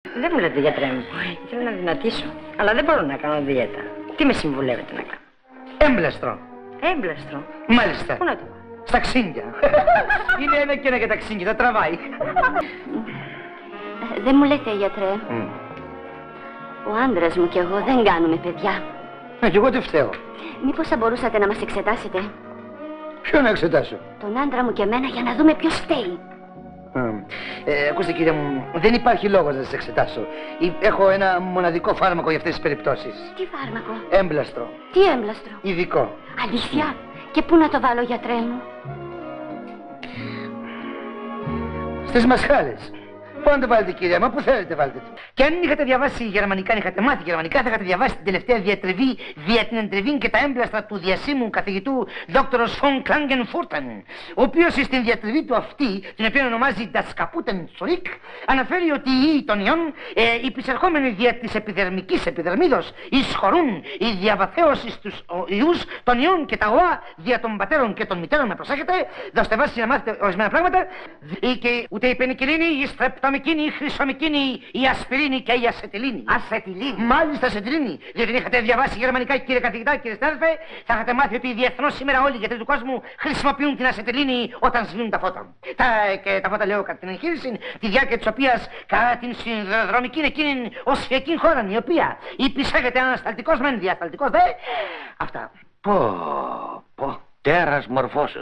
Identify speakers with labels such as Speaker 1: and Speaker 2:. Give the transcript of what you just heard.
Speaker 1: Δεν μου λέτε, γιατρέ μου. Θέλω να δυνατήσω. Αλλά δεν μπορώ να κάνω δίαιτα. Τι με συμβουλεύετε να κάνω?
Speaker 2: Έμπλαστρο.
Speaker 1: Έμπλαστρο.
Speaker 2: Μάλιστα.
Speaker 1: Πού να το βάλω?
Speaker 2: Στα ξύγκια. Είναι ένα και ένα για τα ξύγκια, τα τραβάει.
Speaker 3: Δεν μου λέτε, γιατρέ. Ο άντρας μου και εγώ δεν κάνουμε παιδιά.
Speaker 2: Κι εγώ τι φταίω.
Speaker 3: Μήπως θα μπορούσατε να μας εξετάσετε?
Speaker 2: Ποιο να εξετάσω?
Speaker 3: Τον άντρα μου και εμένα, για να δούμε ποιος φταίει.
Speaker 2: Ακούστε, κύριε μου, δεν υπάρχει λόγος να σας εξετάσω. Έχω ένα μοναδικό φάρμακο για αυτές τις περιπτώσεις.
Speaker 3: Τι φάρμακο?
Speaker 2: Έμπλαστρο.
Speaker 3: Τι έμπλαστρο?
Speaker 2: Ειδικό.
Speaker 3: Αλήθεια? Και πού να το βάλω, γιατρέ μου?
Speaker 2: Στις μασχάλες. Πού να το βάλετε, κυρία μου, πού θέλετε βάλτε το. Και αν είχατε διαβάσει γερμανικά, αν είχατε μάθει γερμανικά, θα είχατε διαβάσει την τελευταία διατριβή δια την εντριβή και τα έμπλαστρα του διασύμου καθηγητού Δόκτωρος Φον Κλάγγενφούρτεν, ο οποίος στην διατριβή του αυτή, την οποία ονομάζει Das Kaputten Zurück, αναφέρει ότι οι ιοί των ιών, υπησερχόμενοι δια της επιδερμικής επιδερμίδος, εισχωρούν η διαβαθέωση στους ιούς των ιών και τα ΟΑ δια των πατέρων και των μητέρων. Με προσέχετε, δώστε βάση να μάθετε ορισμένα πράγματα. Και ούτε η πενικυλίνη, η στρεπτομικίνη, η χρυσομικίνη, η ασπιρίνη και η ασετιλίνη.
Speaker 1: Ασετιλίνη.
Speaker 2: Μάλιστα, ασετιλίνη. Διότι αν είχατε διαβάσει γερμανικά, κύριε καθηγητά, κύριε συνάδελφε, θα είχατε μάθει ότι διεθνώς σήμερα όλοι οι γιατροί του κόσμου χρησιμοποιούν την ασετιλίνη όταν σβήνουν τα φώτα. Και τα φώτα, λέω, κατά την εγχείρηση, τη διάρκεια της οποίας κατά την συνδρομική εκείνη οσφιακή χώρα, η οποία υπησάγεται ανασταλτικός μεν, διασταλτικός δε. Αυτά.
Speaker 4: Πω, τέρας μορφώσεως.